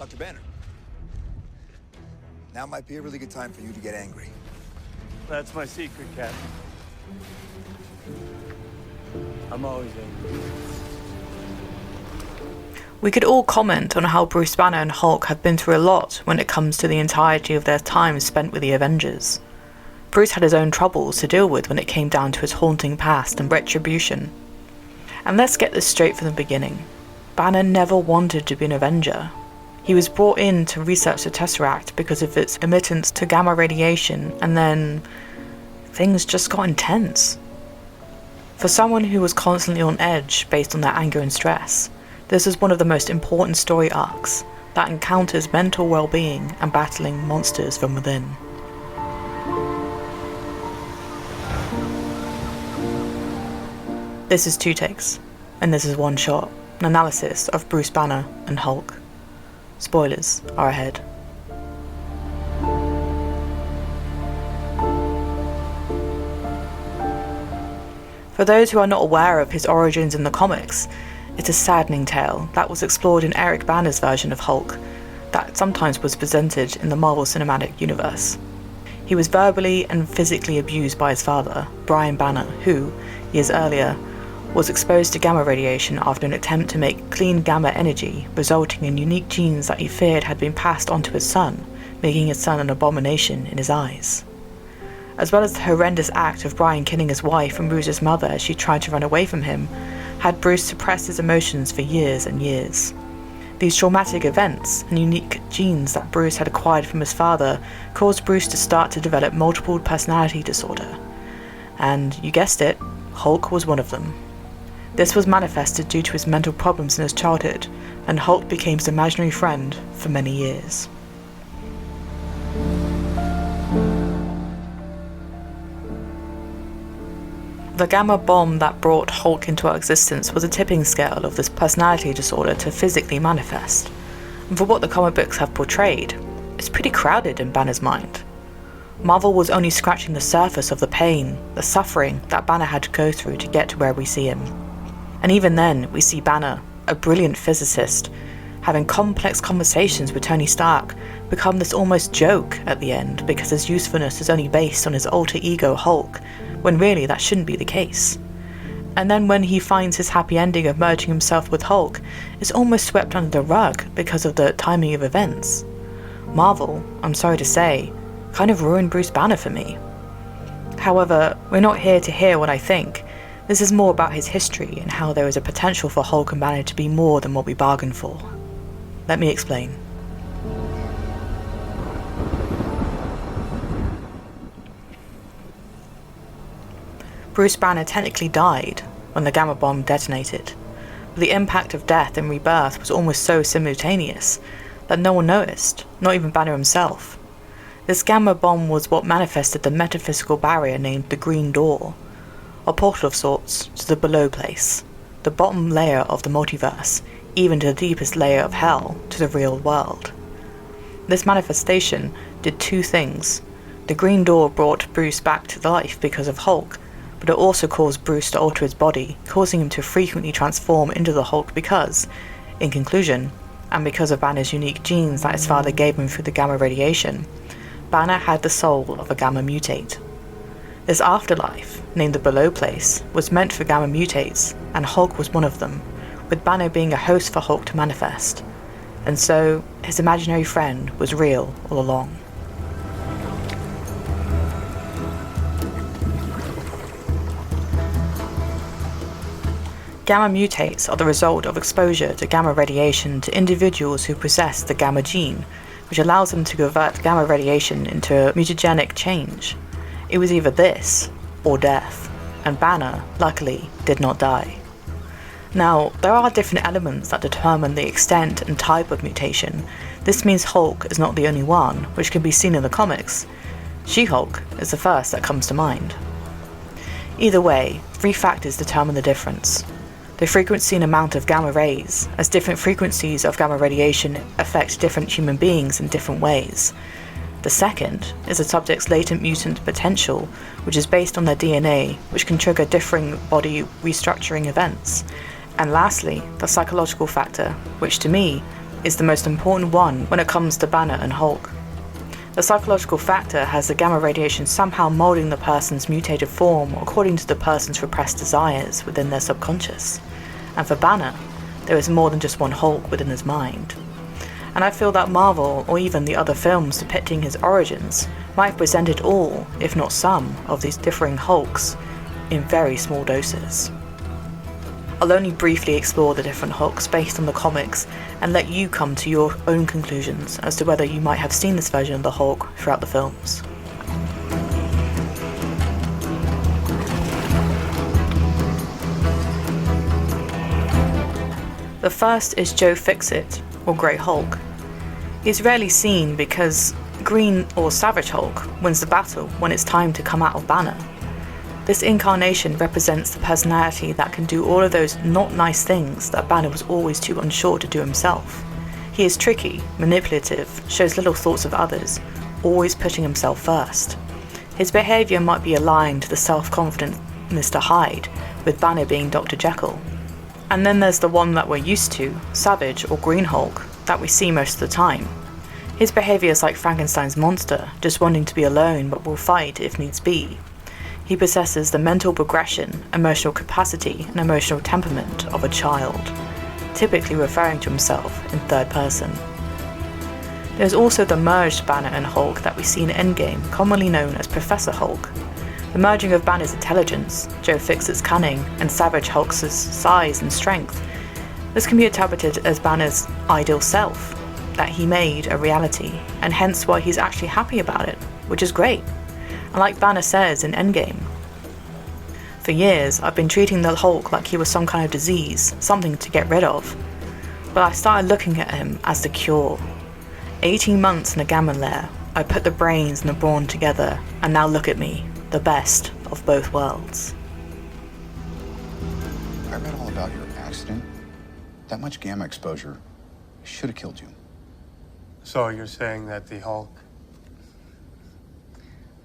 Dr. Banner, now might be a really good time for you to get angry. That's my secret, Captain. I'm always angry. We could all comment on how Bruce Banner and Hulk have been through a lot when it comes to the entirety of their time spent with the Avengers. Bruce had his own troubles to deal with when it came down to his haunting past and retribution. And let's get this straight from the beginning. Banner never wanted to be an Avenger. He was brought in to research the Tesseract because of its emittance to gamma radiation, and then things just got intense. For someone who was constantly on edge based on their anger and stress, this is one of the most important story arcs that encounters mental well-being and battling monsters from within. This is 2 takes, and this is 1 shot, an analysis of Bruce Banner and Hulk. Spoilers are ahead. For those who are not aware of his origins in the comics, it's a saddening tale that was explored in Eric Banner's version of Hulk, that sometimes was presented in the Marvel Cinematic Universe. He was verbally and physically abused by his father, Brian Banner, who, years earlier, was exposed to gamma radiation after an attempt to make clean gamma energy, resulting in unique genes that he feared had been passed on to his son, making his son an abomination in his eyes. As well as the horrendous act of Brian killing his wife and Bruce's mother as she tried to run away from him, had Bruce suppressed his emotions for years and years. These traumatic events and unique genes that Bruce had acquired from his father caused Bruce to start to develop multiple personality disorder. And, you guessed it, Hulk was one of them. This was manifested due to his mental problems in his childhood, and Hulk became his imaginary friend for many years. The gamma bomb that brought Hulk into our existence was a tipping scale of this personality disorder to physically manifest. And for what the comic books have portrayed, it's pretty crowded in Banner's mind. Marvel was only scratching the surface of the pain, the suffering that Banner had to go through to get to where we see him. And even then, we see Banner, a brilliant physicist, having complex conversations with Tony Stark, become this almost joke at the end because his usefulness is only based on his alter ego Hulk, when really that shouldn't be the case. And then when he finds his happy ending of merging himself with Hulk, it's almost swept under the rug because of the timing of events. Marvel, I'm sorry to say, kind of ruined Bruce Banner for me. However, we're not here to hear what I think. This is more about his history and how there is a potential for Hulk and Banner to be more than what we bargained for. Let me explain. Bruce Banner technically died when the gamma bomb detonated, but the impact of death and rebirth was almost so simultaneous that no one noticed, not even Banner himself. This gamma bomb was what manifested the metaphysical barrier named the Green Door, a portal of sorts to the below place, the bottom layer of the multiverse, even to the deepest layer of hell, to the real world. This manifestation did 2 things. The Green Door brought Bruce back to life because of Hulk, but it also caused Bruce to alter his body, causing him to frequently transform into the Hulk because, in conclusion, and because of Banner's unique genes that his father gave him through the gamma radiation, Banner had the soul of a gamma mutate. This afterlife, named the Below Place, was meant for gamma mutates, and Hulk was one of them, with Banner being a host for Hulk to manifest. And so, his imaginary friend was real all along. Gamma mutates are the result of exposure to gamma radiation to individuals who possess the gamma gene, which allows them to convert gamma radiation into a mutagenic change. It was either this, or death, and Banner, luckily, did not die. Now, there are different elements that determine the extent and type of mutation. This means Hulk is not the only one, which can be seen in the comics. She-Hulk is the first that comes to mind. Either way, 3 factors determine the difference. The frequency and amount of gamma rays, as different frequencies of gamma radiation affect different human beings in different ways. The second is the subject's latent mutant potential, which is based on their DNA, which can trigger differing body restructuring events. And lastly, the psychological factor, which to me is the most important one when it comes to Banner and Hulk. The psychological factor has the gamma radiation somehow moulding the person's mutated form according to the person's repressed desires within their subconscious. And for Banner, there is more than just one Hulk within his mind. And I feel that Marvel, or even the other films depicting his origins, might have presented all, if not some, of these differing Hulks in very small doses. I'll only briefly explore the different Hulks based on the comics and let you come to your own conclusions as to whether you might have seen this version of the Hulk throughout the films. The first is Joe Fixit, or Grey Hulk. He is rarely seen because Green or Savage Hulk wins the battle when it's time to come out of Banner. This incarnation represents the personality that can do all of those not nice things that Banner was always too unsure to do himself. He is tricky, manipulative, shows little thoughts of others, always putting himself first. His behaviour might be aligned to the self-confident Mr. Hyde, with Banner being Dr. Jekyll. And then there's the one that we're used to, Savage or Green Hulk, that we see most of the time. His behaviour is like Frankenstein's monster, just wanting to be alone but will fight if needs be. He possesses the mental progression, emotional capacity, and emotional temperament of a child, typically referring to himself in third person. There's also the merged Banner and Hulk that we see in Endgame, commonly known as Professor Hulk. The merging of Banner's intelligence, Joe Fixit's cunning, and Savage Hulk's size and strength. This can be interpreted as Banner's ideal self, that he made a reality, and hence why he's actually happy about it, which is great. And like Banner says in Endgame, for years I've been treating the Hulk like he was some kind of disease, something to get rid of. But I started looking at him as the cure. 18 months in a gamma lair, I put the brains and the brawn together, and now look at me, the best of both worlds. I read all about your accident. That much gamma exposure should have killed you. So you're saying that the Hulk,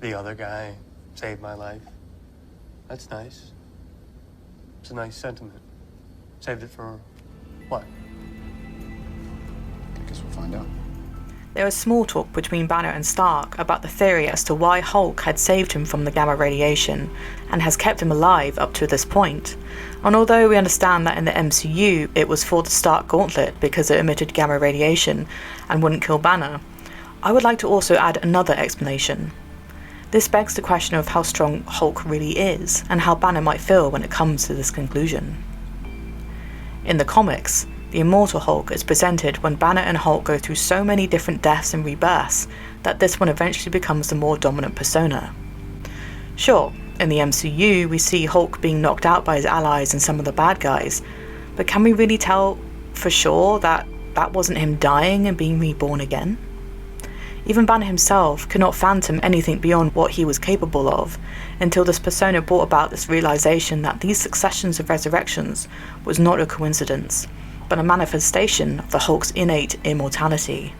the other guy, saved my life? That's nice. It's a nice sentiment. Saved it for what? I guess we'll find out. There was small talk between Banner and Stark about the theory as to why Hulk had saved him from the gamma radiation and has kept him alive up to this point. And although we understand that in the MCU it was for the Stark gauntlet because it emitted gamma radiation and wouldn't kill Banner, I would like to also add another explanation. This begs the question of how strong Hulk really is and how Banner might feel when it comes to this conclusion. In the comics, the Immortal Hulk is presented when Banner and Hulk go through so many different deaths and rebirths that this one eventually becomes the more dominant persona. Sure, in the MCU we see Hulk being knocked out by his allies and some of the bad guys, but can we really tell for sure that that wasn't him dying and being reborn again? Even Banner himself could not fathom anything beyond what he was capable of until this persona brought about this realization that these successions of resurrections was not a coincidence, but a manifestation of the Hulk's innate immortality.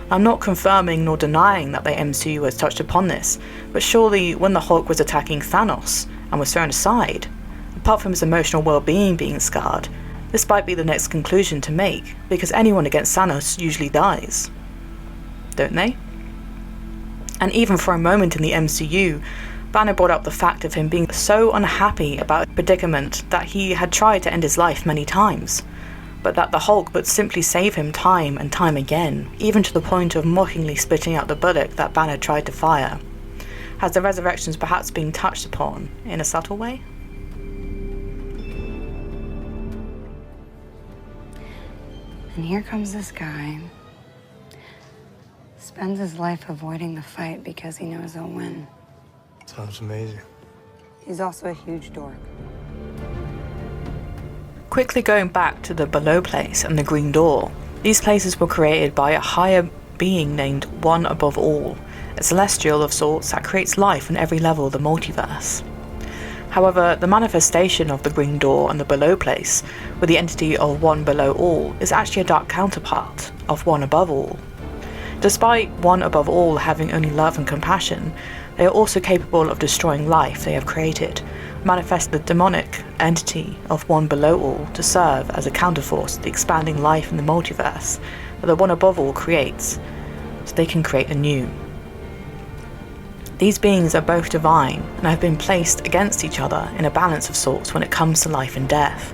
I'm not confirming nor denying that the MCU has touched upon this, but surely when the Hulk was attacking Thanos and was thrown aside, apart from his emotional well-being being scarred, this might be the next conclusion to make, because anyone against Thanos usually dies. Don't they? And even for a moment in the MCU, Banner brought up the fact of him being so unhappy about a predicament that he had tried to end his life many times, but that the Hulk would simply save him time and time again, even to the point of mockingly spitting out the bullet that Banner tried to fire. Has the resurrections perhaps been touched upon in a subtle way? And here comes this guy. Spends his life avoiding the fight because he knows he'll win. Sounds amazing. He's also a huge dork. Quickly going back to the Below Place and the Green Door, these places were created by a higher being named One Above All, a celestial of sorts that creates life on every level of the multiverse. However, the manifestation of the Green Door and the Below Place, with the entity of One Below All, is actually a dark counterpart of One Above All. Despite One Above All having only love and compassion, they are also capable of destroying life they have created, manifested the demonic entity of one below all to serve as a counterforce to the expanding life in the multiverse that the one above all creates, so they can create anew. These beings are both divine and have been placed against each other in a balance of sorts when it comes to life and death.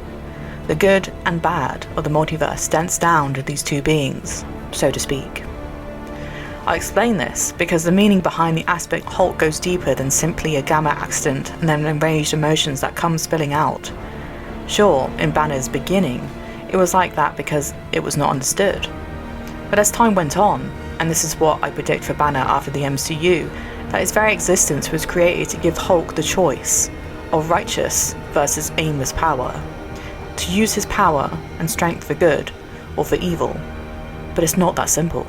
The good and bad of the multiverse dents down to these two beings, so to speak. I explain this because the meaning behind the aspect Hulk goes deeper than simply a gamma accident and then enraged emotions that come spilling out. Sure, in Banner's beginning, it was like that because it was not understood. But as time went on, and this is what I predict for Banner after the MCU, that his very existence was created to give Hulk the choice of righteous versus aimless power, to use his power and strength for good or for evil. But it's not that simple.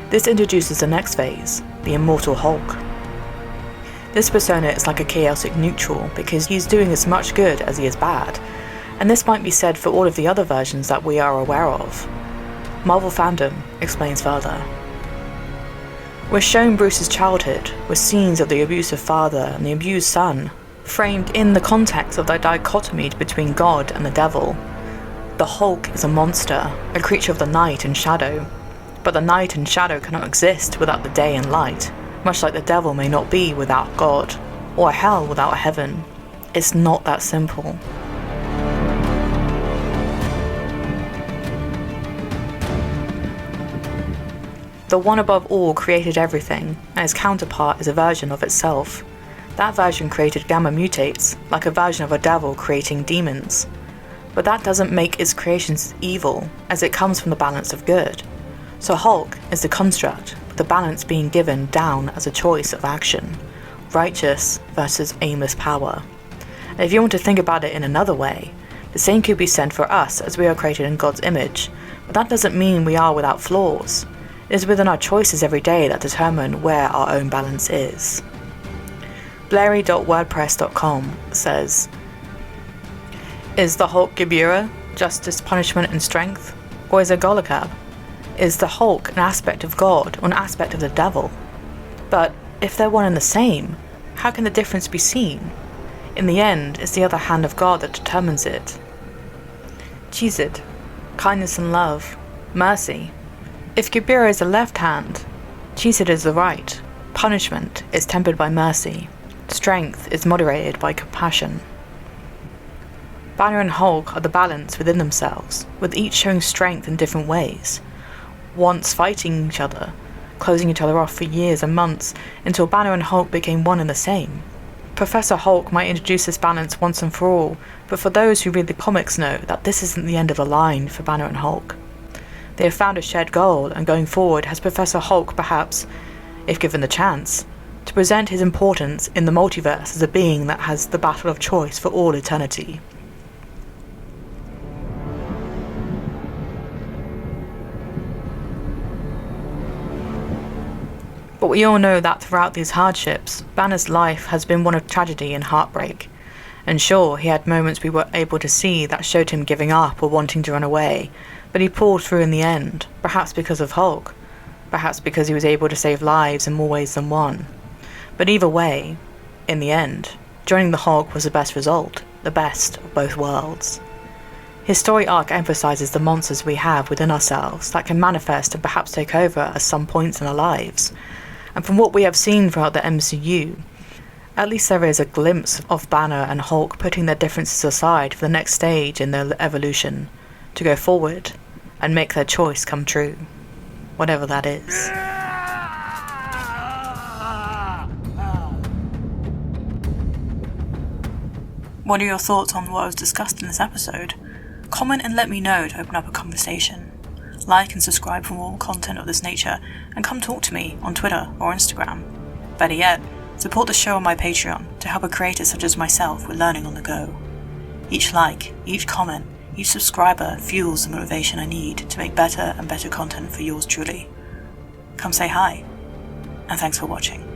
This introduces the next phase, the Immortal Hulk. This persona is like a chaotic neutral because he's doing as much good as he is bad, and this might be said for all of the other versions that we are aware of. Marvel Fandom explains further. We're shown Bruce's childhood with scenes of the abusive father and the abused son, framed in the context of the dichotomy between God and the devil. The Hulk is a monster, a creature of the night and shadow. But the night and shadow cannot exist without the day and light, much like the devil may not be without God, or hell without heaven. It's not that simple. The one above all created everything, and his counterpart is a version of itself. That version created gamma mutates, like a version of a devil creating demons. But that doesn't make its creations evil, as it comes from the balance of good. So Hulk is the construct, with the balance being given down as a choice of action, righteous versus aimless power. And if you want to think about it in another way, the same could be said for us as we are created in God's image, but that doesn't mean we are without flaws. It is within our choices every day that determine where our own balance is. Blairy.wordpress.com says, is the Hulk Gibura, justice, punishment and strength, or is it Golokab? Is the Hulk an aspect of God or an aspect of the devil? But if they're one and the same, how can the difference be seen? In the end, it's the other hand of God that determines it. Chizid, kindness and love, mercy. If Gibura is the left hand, Chizid is the right. Punishment is tempered by mercy. Strength is moderated by compassion. Banner and Hulk are the balance within themselves, with each showing strength in different ways. Once fighting each other, closing each other off for years and months, until Banner and Hulk became one and the same. Professor Hulk might introduce this balance once and for all, but for those who read the comics know that this isn't the end of the line for Banner and Hulk. They have found a shared goal, and going forward has Professor Hulk perhaps, if given the chance, to present his importance in the multiverse as a being that has the battle of choice for all eternity. But we all know that throughout these hardships, Banner's life has been one of tragedy and heartbreak. And sure, he had moments we were able to see that showed him giving up or wanting to run away, but he pulled through in the end, perhaps because of Hulk, perhaps because he was able to save lives in more ways than one. But either way, in the end, joining the Hulk was the best result, the best of both worlds. His story arc emphasizes the monsters we have within ourselves that can manifest and perhaps take over at some points in our lives. And from what we have seen throughout the MCU, at least there is a glimpse of Banner and Hulk putting their differences aside for the next stage in their evolution, to go forward and make their choice come true, whatever that is. What are your thoughts on what was discussed in this episode? Comment and let me know to open up a conversation. Like and subscribe for more content of this nature, and come talk to me on Twitter or Instagram. Better yet, support the show on my Patreon to help a creator such as myself with learning on the go. Each like, each comment, each subscriber fuels the motivation I need to make better and better content for yours truly. Come say hi, and thanks for watching.